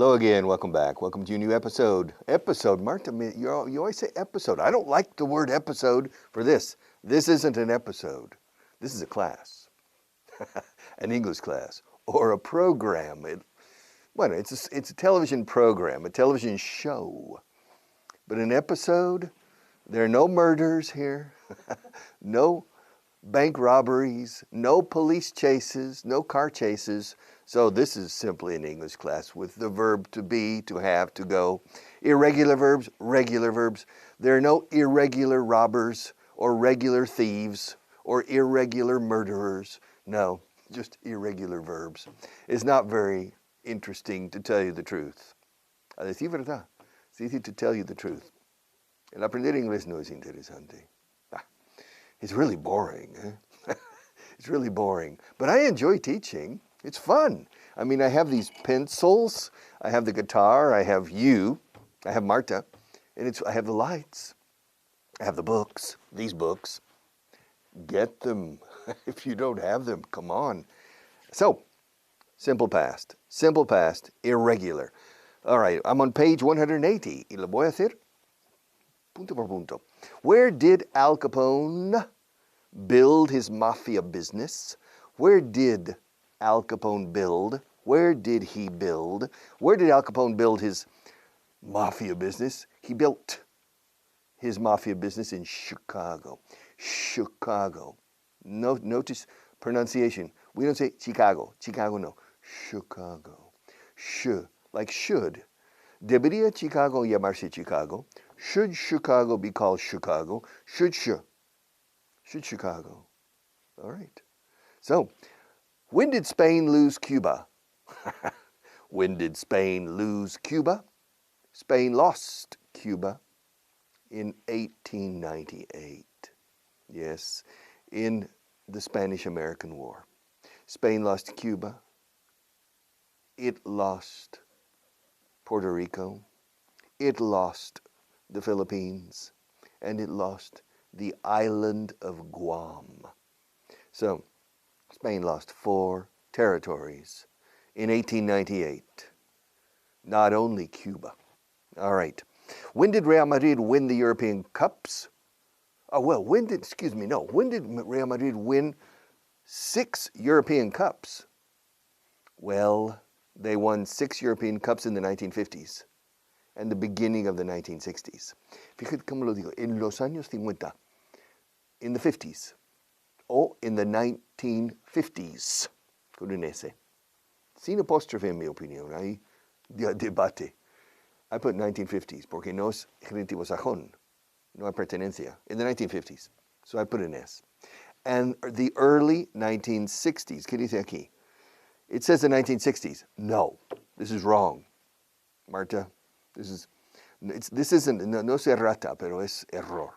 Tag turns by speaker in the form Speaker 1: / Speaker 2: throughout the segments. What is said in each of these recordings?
Speaker 1: Hello again. Welcome back. Welcome to a new episode. Marta, you always say episode. I don't like the word episode for this. This isn't an episode. This is a class, an English class, or a program. It's a television program, a television show. But an episode, there are no murders here, no bank robberies, no police chases, no car chases. So this is simply an English class with the verb to be, to have, to go. Irregular verbs, regular verbs. There are no irregular robbers or regular thieves or irregular murderers. No, just irregular verbs. It's not very interesting, to tell you the truth. A decir verdad. Es easy to tell you the truth. El aprender inglés no es interesante. It's really boring. It's really boring. But I enjoy teaching. It's fun. I mean, I have these pencils. I have the guitar. I have you. I have Marta. And I have the lights. I have the books. These books. Get them. If you don't have them, come on. So, simple past. Simple past. Irregular. All right, I'm on page 180. Y lo voy a hacer punto por punto. Where did Al Capone build his mafia business? Where did Al Capone build? Where did he build? Where did Al Capone build his mafia business? He built his mafia business in Chicago. Chicago. Notice pronunciation. We don't say Chicago. Chicago, no. Chicago. Like should. Debería Chicago llamarse Chicago? Should Chicago be called Chicago? Should Chicago. All right. So, when did Spain lose Cuba? When did Spain lose Cuba? Spain lost Cuba in 1898. Yes, in the Spanish-American War. Spain lost Cuba. It lost Puerto Rico. It lost the Philippines. And it lost the island of Guam. So, Spain lost 4 territories in 1898. Not only Cuba. All right. When did Real Madrid win the European Cups? When did Real Madrid win 6 European Cups? Well, they won 6 European Cups in the 1950s and the beginning of the 1960s. Fíjate cómo lo digo, en los años 50, in the 50s, o in the 1950s, con un S. Sin apóstrofe, en mi opinión, hay debate. I put 1950s, porque no es genitivo sajón, no hay pertenencia, in the 1950s. So I put an S. And the early 1960s, ¿qué dice aquí? It says the 1960s. No, this is wrong. Marta, this isn't, no se errata, pero es error.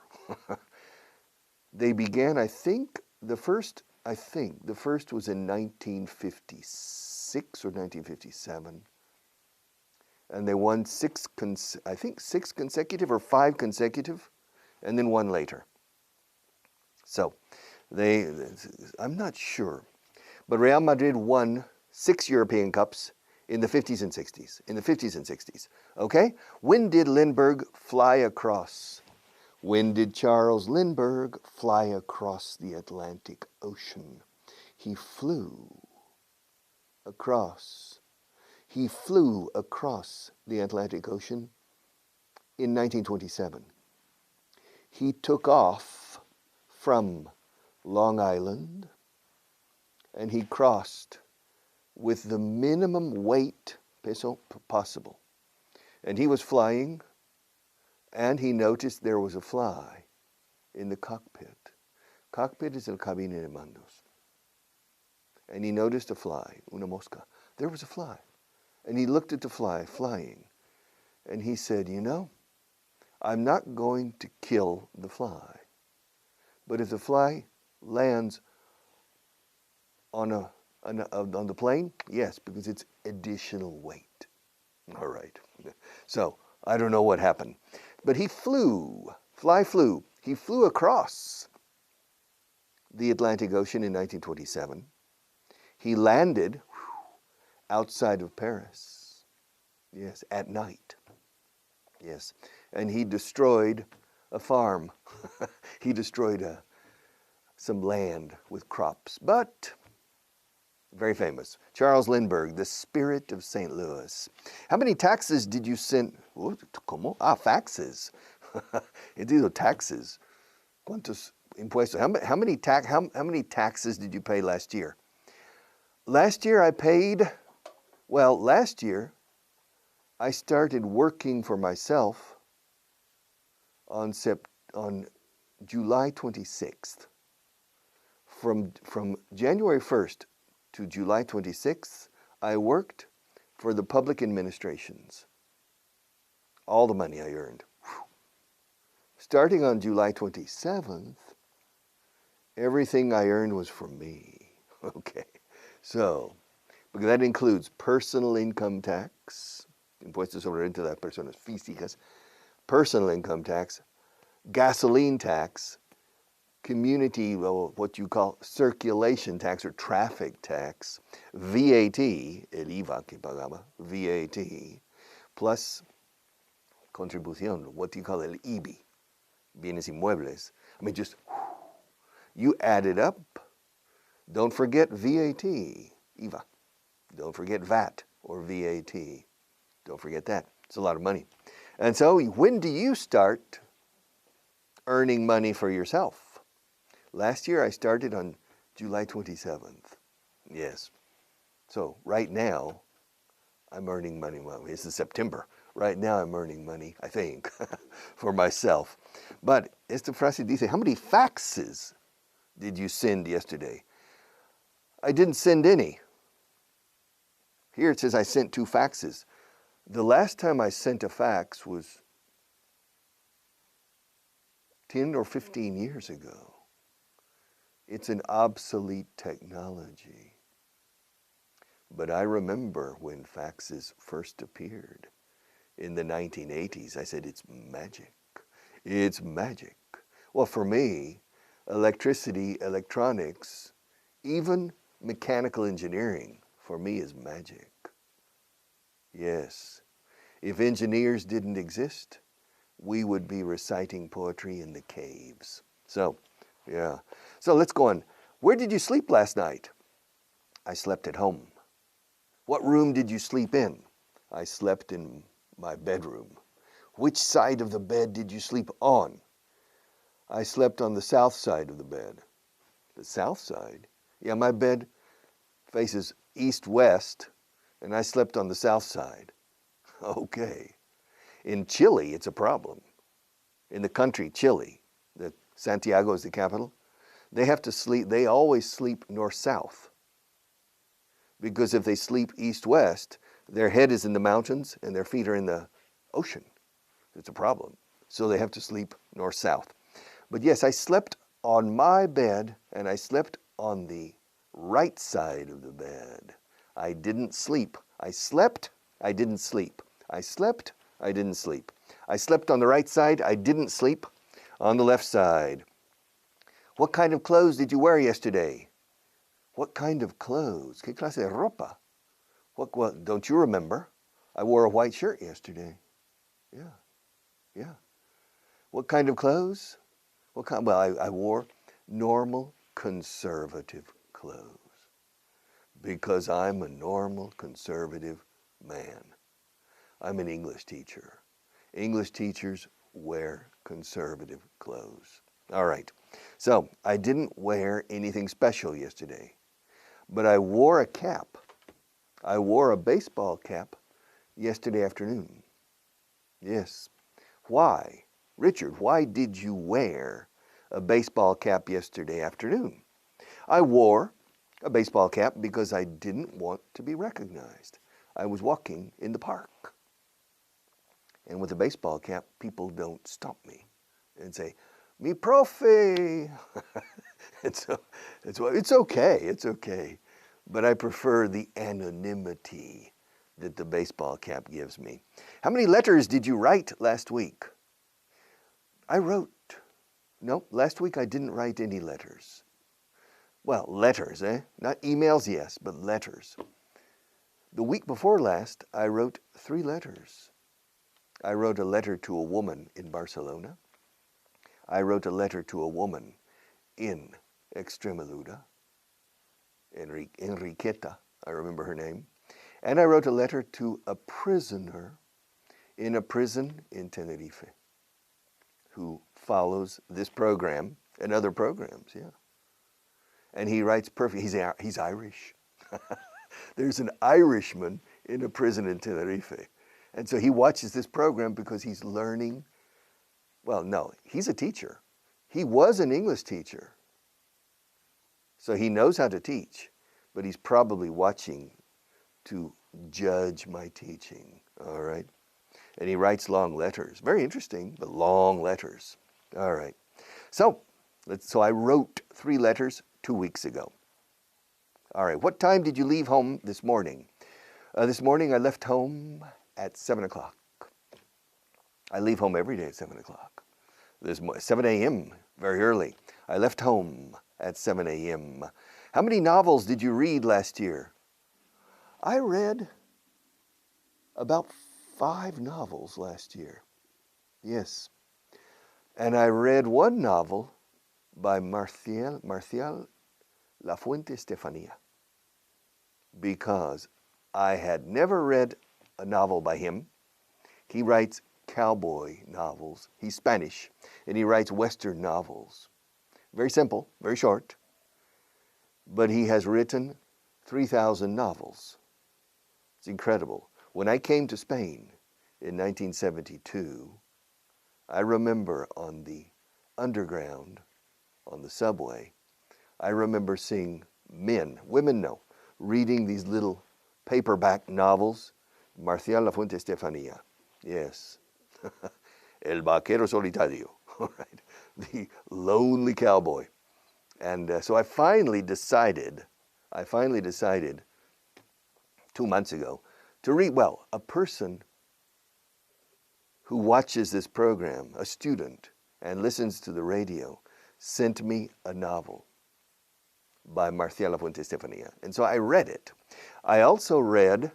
Speaker 1: They began, I think the first was in 1956 or 1957. And they won 6 consecutive or 5 consecutive, and then 1 later. So, I'm not sure. But Real Madrid won 6 European Cups in the 50s and 60s. Okay? When did Lindbergh fly across? When did Charles Lindbergh fly across the Atlantic Ocean? He flew across the Atlantic Ocean in 1927. He took off from Long Island and he crossed with the minimum weight peso possible. And he was flying, and he noticed there was a fly in the cockpit. Cockpit is el cabina de mandos. And he noticed a fly, una mosca. There was a fly. And he looked at the fly flying, and he said, you know, I'm not going to kill the fly. But if the fly lands on the plane, yes, because it's additional weight. All right. So, I don't know what happened. But he flew. He flew across the Atlantic Ocean in 1927. He landed outside of Paris. Yes, at night. Yes. And he destroyed a farm. He destroyed some land with crops. But very famous. Charles Lindbergh, the spirit of St. Louis. How many taxes did you send? ¿Cómo? Faxes. He dijo taxes. ¿Cuántos impuestos? How many taxes did you pay last year? Last year I paid, last year I started working for myself on July 26th. From January 1st to July 26th, I worked for the public administrations. All the money I earned. Whew. Starting on July 27th, everything I earned was for me. Okay, so, because that includes personal income tax, impuestos sobre renta de las personas físicas, personal income tax, gasoline tax, community, what you call circulation tax or traffic tax, VAT, el IVA que pagaba, VAT, plus contribución, what do you call el IBI, bienes inmuebles. I mean, just, you add it up. Don't forget VAT, IVA. Don't forget VAT or VAT. Don't forget that. It's a lot of money. And so when do you start earning money for yourself? Last year I started on July 27th. Yes. So right now I'm earning money. Well, this is September. Right now I'm earning money, I think, for myself. But esta frase dice, how many faxes did you send yesterday? I didn't send any. Here it says I sent 2 faxes. The last time I sent a fax was 10 or 15 years ago. It's an obsolete technology. But I remember when faxes first appeared in the 1980s. I said, it's magic. It's magic. Well, for me, electricity, electronics, even mechanical engineering, for me is magic. Yes. If engineers didn't exist, we would be reciting poetry in the caves. So, yeah. So let's go on. Where did you sleep last night? I slept at home. What room did you sleep in? I slept in my bedroom. Which side of the bed did you sleep on? I slept on the south side of the bed. The south side? Yeah, my bed faces east-west, and I slept on the south side. Okay. In Chile, it's a problem. In the country, Chile, Santiago is the capital, they always sleep north-south. Because if they sleep east-west, their head is in the mountains and their feet are in the ocean. It's a problem. So they have to sleep north-south. But yes, I slept on my bed and I slept on the right side of the bed. I didn't sleep. I slept, I didn't sleep. I slept, I didn't sleep. I slept on the right side. I didn't sleep on the left side. What kind of clothes did you wear yesterday? What kind of clothes? ¿Qué clase de ropa? What, don't you remember? I wore a white shirt yesterday. Yeah. What kind of clothes? Well, I wore normal conservative clothes because I'm a normal conservative man. I'm an English teacher. English teachers wear conservative clothes. All right. So I didn't wear anything special yesterday, but I wore a cap. I wore a baseball cap yesterday afternoon. Yes. Why? Richard, why did you wear a baseball cap yesterday afternoon? I wore a baseball cap because I didn't want to be recognized. I was walking in the park. And with a baseball cap, people don't stop me and say, "Mi profe." It's okay. But I prefer the anonymity that the baseball cap gives me. How many letters did you write last week? No, last week I didn't write any letters. Well, letters, Not emails, yes, but letters. The week before last, I wrote 3 letters. I wrote a letter to a woman in Barcelona. I wrote a letter to a woman in Extremadura, Enriqueta, I remember her name. And I wrote a letter to a prisoner in a prison in Tenerife who follows this program and other programs, yeah. And he writes perfect. He's Irish. There's an Irishman in a prison in Tenerife. And so he watches this program because he's learning. Well, no, he's a teacher. He was an English teacher. So he knows how to teach, but he's probably watching to judge my teaching, all right? And he writes long letters. Very interesting, but long letters. All right. So I wrote 3 letters 2 weeks ago. All right. What time did you leave home this morning? This morning I left home at 7 o'clock. I leave home every day at 7 o'clock. 7 a.m., very early. I left home at 7 a.m. How many novels did you read last year? I read about 5 novels last year. Yes. And I read one novel by Marcial Lafuente Estefania because I had never read a novel by him. He writes cowboy novels. He's Spanish, and he writes Western novels. Very simple, very short, but he has written 3,000 novels. It's incredible. When I came to Spain in 1972, I remember on the underground, on the subway, I remember seeing men, women no, reading these little paperback novels, Marcial Lafuente Estefania. Yes. El Vaquero Solitario, all right, the lonely cowboy. And so I finally decided 2 months ago to read, well, a person who watches this program, a student, and listens to the radio, sent me a novel by Marcial Lafuente Estefania. And so I read it. I also read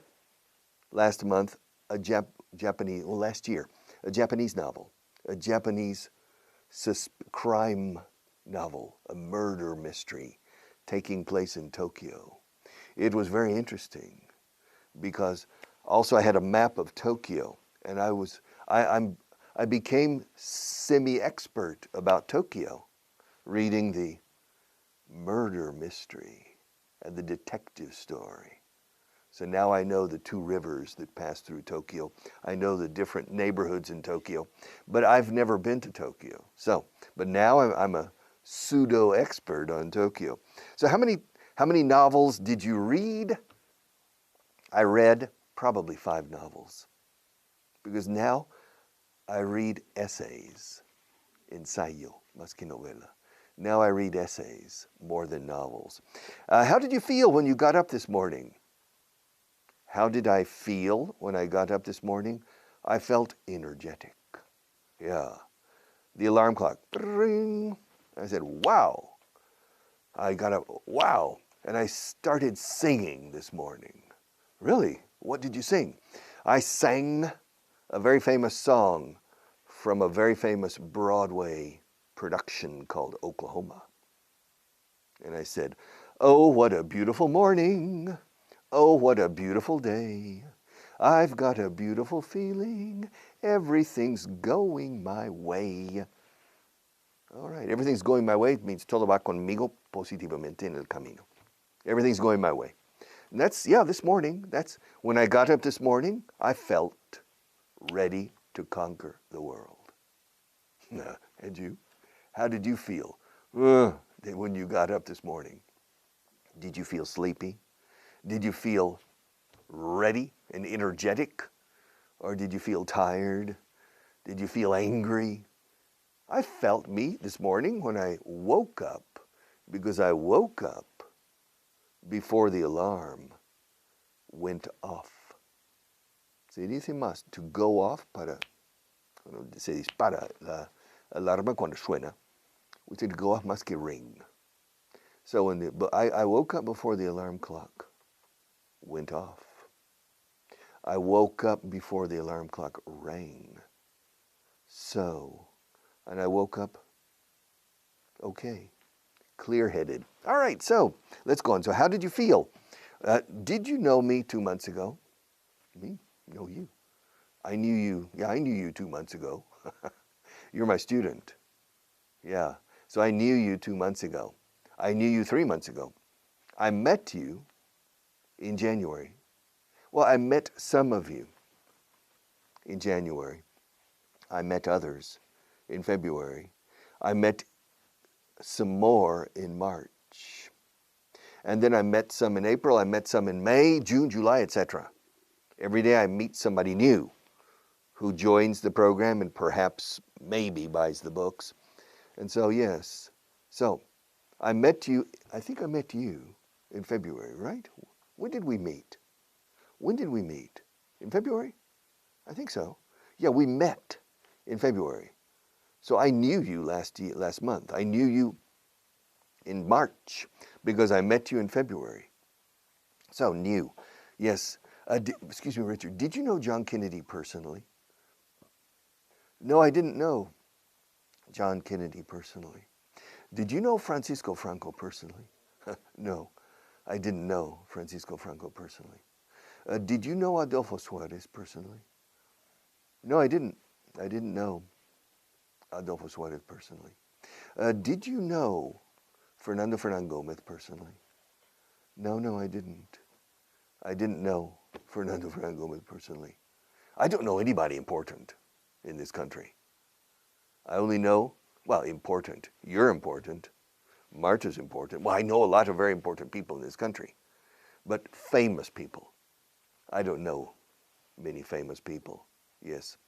Speaker 1: last month last year, a Japanese novel, a Japanese crime novel, a murder mystery taking place in Tokyo. It was very interesting because also I had a map of Tokyo, and I became semi-expert about Tokyo, reading the murder mystery and the detective story. So now I know the 2 rivers that pass through Tokyo. I know the different neighborhoods in Tokyo, but I've never been to Tokyo. But now I'm a pseudo-expert on Tokyo. So how many novels did you read? I read probably 5 novels, because now I read essays, ensayo, más que novela. Now I read essays more than novels. How did you feel when you got up this morning? How did I feel when I got up this morning? I felt energetic. Yeah. The alarm clock, ring. I said, wow. I got up, wow. And I started singing this morning. Really? What did you sing? I sang a very famous song from a very famous Broadway production called Oklahoma. And I said, oh, what a beautiful morning. Oh, what a beautiful day. I've got a beautiful feeling. Everything's going my way. All right, everything's going my way means todo va conmigo positivamente en el camino. Everything's going my way. And this morning, when I got up this morning, I felt ready to conquer the world. And you? How did you feel when you got up this morning? Did you feel sleepy? Did you feel ready and energetic? Or did you feel tired? Did you feel angry? I felt me this morning when I woke up, because I woke up before the alarm went off. Se dice más, to go off se dispara la alarma cuando suena. We say to go off más que ring. So I woke up before the alarm clock went off. I woke up before the alarm clock rang. So, and I woke up okay, clear-headed. All right, so let's go on. So how did you feel? Did you know me 2 months ago? Me? No, you. I knew you. Yeah, I knew you 2 months ago. You're my student. Yeah, so I knew you 2 months ago. I knew you 3 months ago. I met you in January. Well, I met some of you in January. I met others in February. I met some more in March. And then I met some in April. I met some in May, June, July, etc. Every day I meet somebody new who joins the program and perhaps maybe buys the books. And so, yes. So, I met you, I think I met you in February, right? When did we meet? When did we meet? In February? I think so. Yeah, we met in February. So I knew you last month. I knew you in March because I met you in February. So new. Yes. Excuse me, Richard. Did you know John Kennedy personally? No, I didn't know John Kennedy personally. Did you know Francisco Franco personally? No, I didn't know Francisco Franco personally. Did you know Adolfo Suarez personally? No, I didn't. I didn't know Adolfo Suarez personally. Did you know Fernando Fernan Gomez personally? No, I didn't. I didn't know Fernando Fernan Gomez personally. I don't know anybody important in this country. I only know, well, important. You're important. Marta's important. Well, I know a lot of very important people in this country, but famous people. I don't know many famous people. Yes.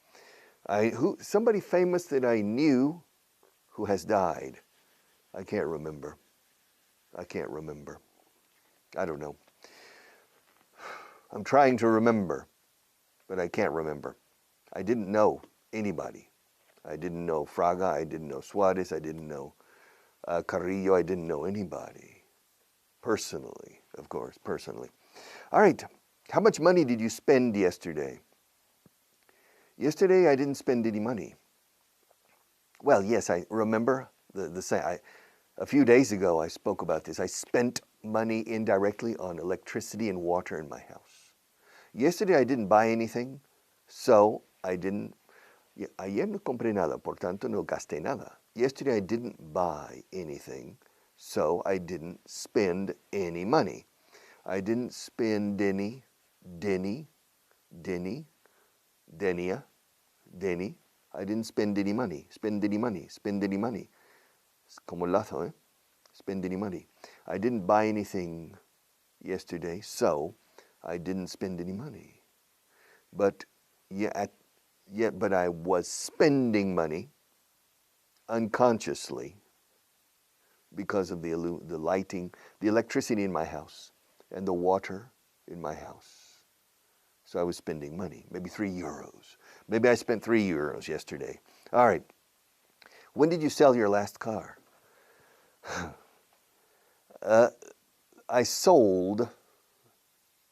Speaker 1: Somebody famous that I knew who has died. I can't remember. I can't remember. I don't know. I'm trying to remember, but I can't remember. I didn't know anybody. I didn't know Fraga. I didn't know Suarez. I didn't know Carrillo. I didn't know anybody. Personally, of course, personally. All right. How much money did you spend yesterday? Yesterday, I didn't spend any money. Well, yes, I remember a few days ago I spoke about this. I spent money indirectly on electricity and water in my house. Yesterday I didn't buy anything, so I didn't. Ayer no compré nada, por tanto no gasté nada. Yesterday I didn't buy anything, so I didn't spend any money. I didn't spend any, Denny, Denia, Denny. I didn't spend any money, spend any money, spend any money. Es como el lazo, eh? Spend any money. I didn't buy anything yesterday, so I didn't spend any money. But but I was spending money unconsciously because of the lighting, the electricity in my house, and the water in my house. So I was spending money, maybe €3. Maybe I spent €3 yesterday. All right. When did you sell your last car? I sold,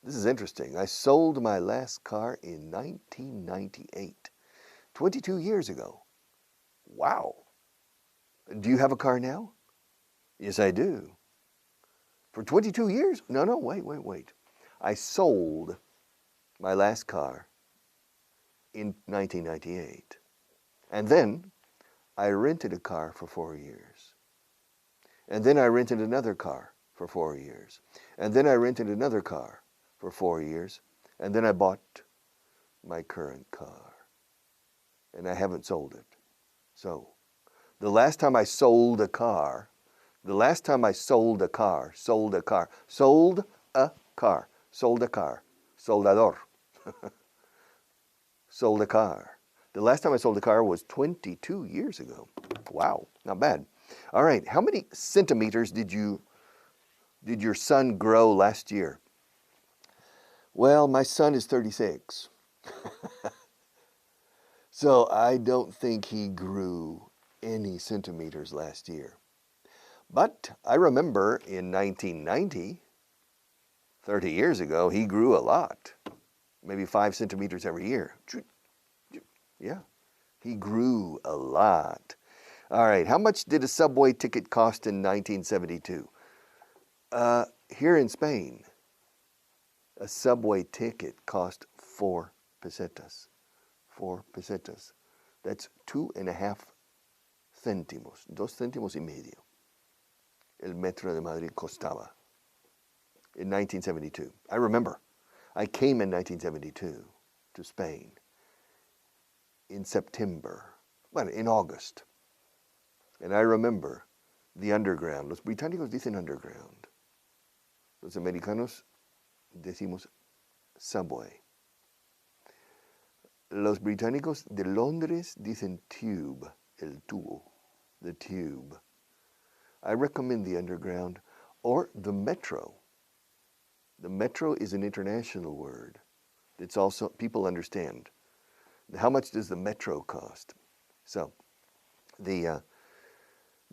Speaker 1: this is interesting, I sold my last car in 1998, 22 years ago. Wow. Do you have a car now? Yes, I do. For 22 years? No, wait. I sold my last car in 1998. And then I rented a car for 4 years. And then I rented another car for 4 years. And then I rented another car for 4 years. And then I bought my current car. And I haven't sold it. So, the last time I sold a car, soldador, sold a car. The last time I sold a car was 22 years ago. Wow, not bad. All right, how many centimeters did your son grow last year? Well, my son is 36. So I don't think he grew any centimeters last year. But I remember in 1990, 30 years ago, he grew a lot. maybe 5 centimeters every year. Yeah, he grew a lot. All right, how much did a subway ticket cost in 1972? Here in Spain, a subway ticket cost 4 pesetas. 4 pesetas. That's 2.5 céntimos, 2 céntimos y medio. El metro de Madrid costaba in 1972. I remember, I came in 1972 to Spain in September, well, in August. And I remember the underground. Los británicos dicen underground. Los americanos decimos subway. Los británicos de Londres dicen tube, el tubo, the tube. I recommend the underground or the metro. The metro is an international word. It's also, people understand. How much does the metro cost? So, the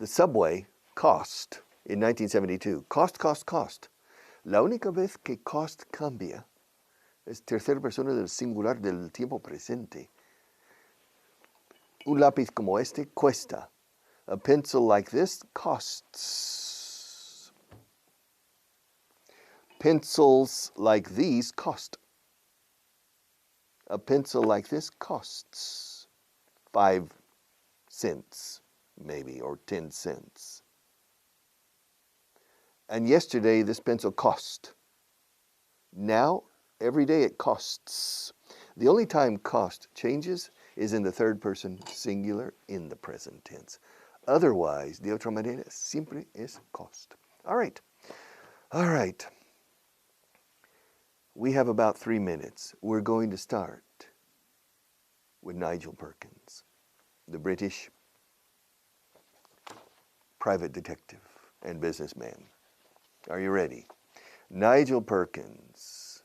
Speaker 1: subway cost in 1972. Cost. La única vez que cost cambia es tercera persona del singular del tiempo presente. Un lápiz como este cuesta. A pencil like this costs. Pencils like these cost. A pencil like this costs 5 cents, maybe, or 10 cents. And yesterday, this pencil cost. Now, every day it costs. The only time cost changes is in the third person singular in the present tense. Otherwise, de otra manera, siempre es cost. All right. We have about 3 minutes. We're going to start with Nigel Perkins, the British private detective and businessman. Are you ready? Nigel Perkins.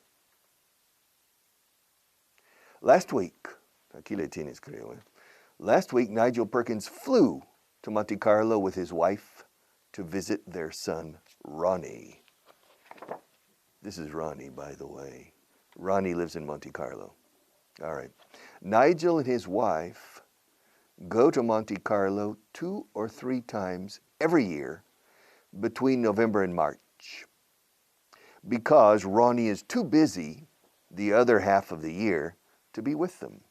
Speaker 1: Last week, aquí le tienes, creo. Last week, Nigel Perkins flew to Monte Carlo with his wife to visit their son, Ronnie. This is Ronnie, by the way. Ronnie lives in Monte Carlo. All right. Nigel and his wife go to Monte Carlo 2 or 3 times every year between November and March because Ronnie is too busy the other half of the year to be with them.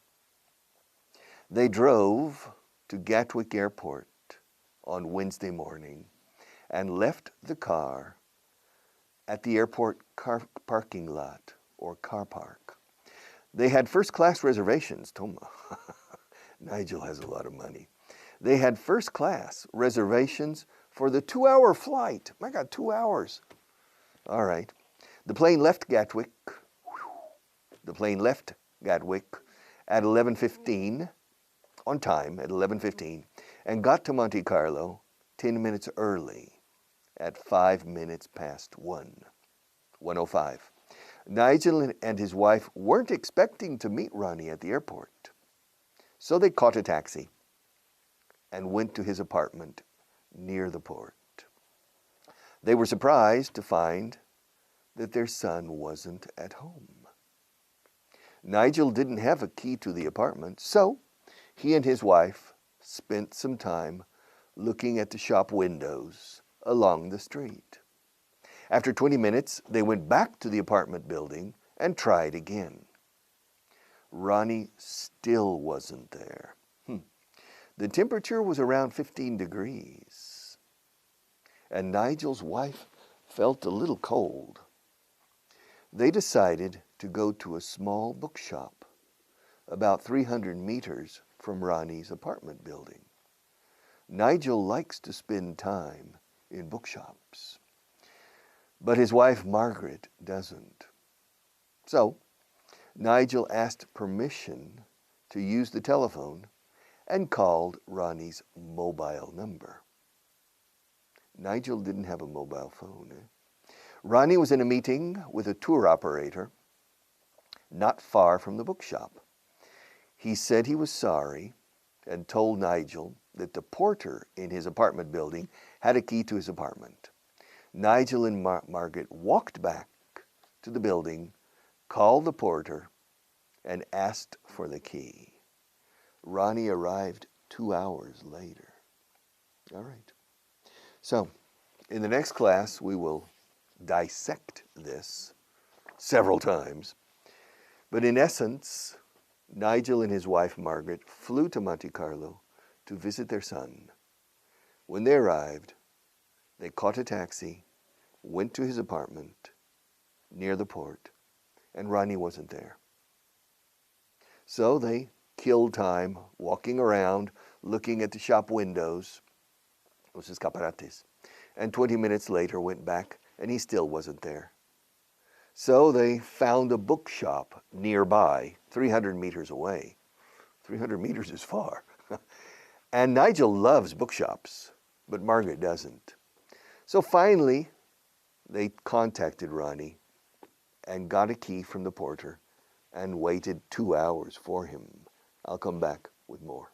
Speaker 1: They drove to Gatwick Airport on Wednesday morning and left the car at the airport parking lot or car park. They had first-class reservations. Toma. Nigel has a lot of money. They had first-class reservations for the 2-hour flight. My God, 2 hours. All right. The plane left Gatwick. The plane left Gatwick at 11:15, on time at 11:15, and got to Monte Carlo 10 minutes early at 5 minutes past 1:05. Nigel and his wife weren't expecting to meet Ronnie at the airport, so they caught a taxi and went to his apartment near the port. They were surprised to find that their son wasn't at home. Nigel didn't have a key to the apartment, so he and his wife spent some time looking at the shop windows along the street. After 20 minutes, they went back to the apartment building and tried again. Ronnie still wasn't there. The temperature was around 15 degrees, and Nigel's wife felt a little cold. They decided to go to a small bookshop about 300 meters from Ronnie's apartment building. Nigel likes to spend time in bookshops, but his wife Margaret doesn't. So Nigel asked permission to use the telephone and called Ronnie's mobile number. Nigel didn't have a mobile phone. Ronnie was in a meeting with a tour operator not far from the bookshop. He said he was sorry and told Nigel that the porter in his apartment building had a key to his apartment. Nigel and Margaret walked back to the building, called the porter, and asked for the key. Ronnie arrived 2 hours later. All right. So, in the next class, we will dissect this several times. But in essence, Nigel and his wife Margaret flew to Monte Carlo to visit their son. When they arrived, they caught a taxi, went to his apartment near the port, and Ronnie wasn't there. So they killed time walking around, looking at the shop windows, los escaparates, and 20 minutes later went back and he still wasn't there. So they found a bookshop nearby, 300 meters away. 300 meters is far. And Nigel loves bookshops, but Margaret doesn't. So finally, they contacted Ronnie and got a key from the porter and waited 2 hours for him. I'll come back with more.